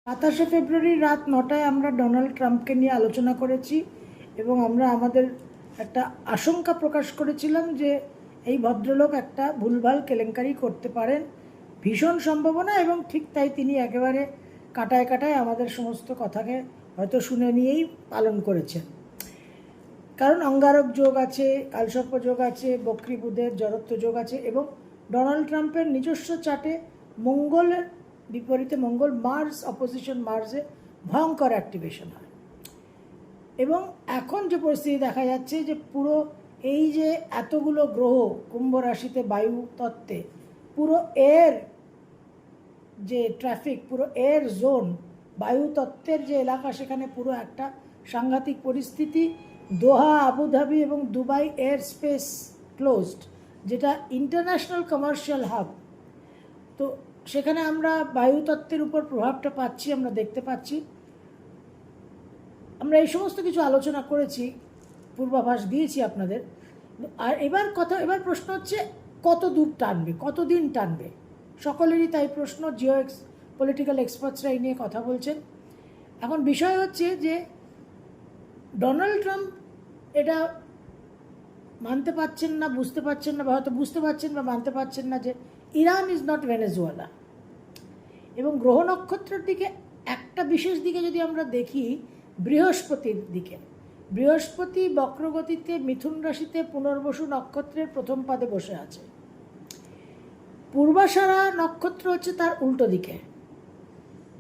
27 ফেব্রুয়ারি রাত 9টায় আমরা ডোনাল্ড ট্রাম্পকে নিয়ে আলোচনা করেছি এবং আমরা আমাদের একটা আশঙ্কা প্রকাশ করেছিলাম যে এই ভদ্রলোক একটা ভুলভাল কেলেঙ্কারি করতে পারেন, ভীষণ সম্ভাবনা, এবং ঠিক তাই তিনি একেবারে কাটায় কাটায় আমাদের সমস্ত কথাকে হয়তো শুনে নিয়েই পালন করেছেন। কারণ অঙ্গারক যোগ আছে, কালসর্প যোগ আছে, বক্রী বুধের জড়ত্ব যোগ আছে এবং ডোনাল্ড ট্রাম্পের নিজস্ব চার্টে মঙ্গলের বিপরীতে মঙ্গল মার্স অপোজিশন মার্সে ভয়ঙ্কর অ্যাক্টিভেশন হয়। এবং এখন যে পরিস্থিতি দেখা যাচ্ছে যে পুরো এই যে এতগুলো গ্রহ কুম্ভ রাশিতে বায়ু তত্ত্বে পুরো এর যে ট্রাফিক, পুরো এর জোন, বায়ু তত্ত্বের যে এলাকা, সেখানে পুরো একটা সাংঘাতিক পরিস্থিতি। দোহা, আবুধাবি এবং দুবাই এয়ার স্পেস ক্লোজড, যেটা ইন্টারন্যাশনাল কমার্শিয়াল হাব। তো সেখানে আমরা বায়ুতত্ত্বের উপর প্রভাবটা পাচ্ছি, আমরা দেখতে পাচ্ছি। আমরা এই সমস্ত কিছু আলোচনা করেছি, পূর্বাভাস দিয়েছি আপনাদের। আর এবার প্রশ্ন হচ্ছে কত দূর টানবে, কতদিন টানবে, সকলেরই তাই প্রশ্ন। পলিটিক্যাল এক্সপার্টসরা এই নিয়ে কথা বলছেন। এখন বিষয় হচ্ছে যে ডোনাল্ড ট্রাম্প এটা মানতে পারছেন না, বুঝতে পারছেন না, বা হয়তো বুঝতে পারছেন বা মানতে পারছেন না যে ইরান ইজ নট ভেনেজুয়েলা। এবং গ্রহ নক্ষত্রের দিকে একটা বিশেষ দিকে যদি আমরা দেখি, বৃহস্পতির দিকে, বৃহস্পতি বক্রগতিতে মিথুন রাশিতে পুনর্বসু নক্ষত্রের প্রথম পাদে বসে আছে। পূর্বাষাঢ়া নক্ষত্র হচ্ছে তার উল্টো দিকে।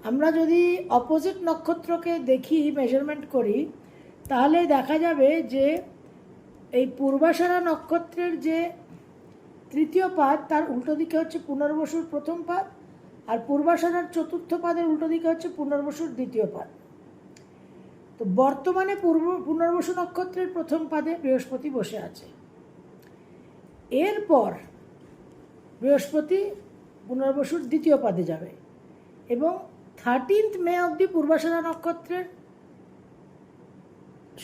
আমরা যদি অপোজিট নক্ষত্রকে দেখি, মেজারমেন্ট করি, তাহলে দেখা যাবে যে এই পূর্বাষাঢ়া নক্ষত্রের যে তৃতীয় পাদ, তার উল্টো দিকে হচ্ছে পুনর্বসুর প্রথম পাদ, আর পূর্বাষাঢ়ার চতুর্থ পাদের উল্টো দিকে হচ্ছে পুনর্বসুর দ্বিতীয় পাদ। তো বর্তমানে পুনর্বসু নক্ষত্রের প্রথম পাদে বৃহস্পতি বসে আছে। এরপর বৃহস্পতি পুনর্বসুর দ্বিতীয় পাদে যাবে এবং 13 মে অবধি পূর্বাষাঢ়া নক্ষত্রের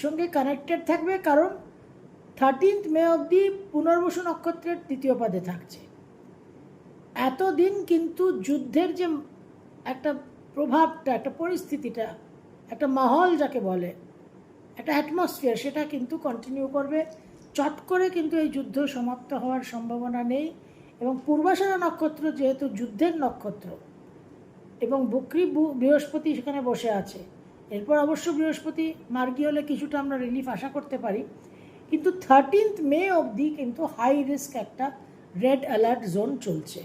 সঙ্গে কানেক্টেড থাকবে, কারণ 13 মে অবধি পুনর্বসু নক্ষত্রের তৃতীয় পাদে থাকছে। এতদিন কিন্তু যুদ্ধের যে একটা প্রভাবটা, একটা পরিস্থিতিটা, একটা মাহল যাকে বলে, একটা অ্যাটমসফিয়ার, সেটা কিন্তু কন্টিনিউ করবে। চট করে কিন্তু এই যুদ্ধ সমাপ্ত হওয়ার সম্ভাবনা নেই। এবং পূর্বাষাঢ়া নক্ষত্র যেহেতু যুদ্ধের নক্ষত্র এবং বক্রী বৃহস্পতি সেখানে বসে আছে, এরপর অবশ্য বৃহস্পতি মার্গী হলে কিছুটা আমরা রিলিফ আশা করতে পারি, কিন্তু 13 মে অবধি কিন্তু হাই রিস্ক একটা রেড অ্যালার্ট জোন চলছে।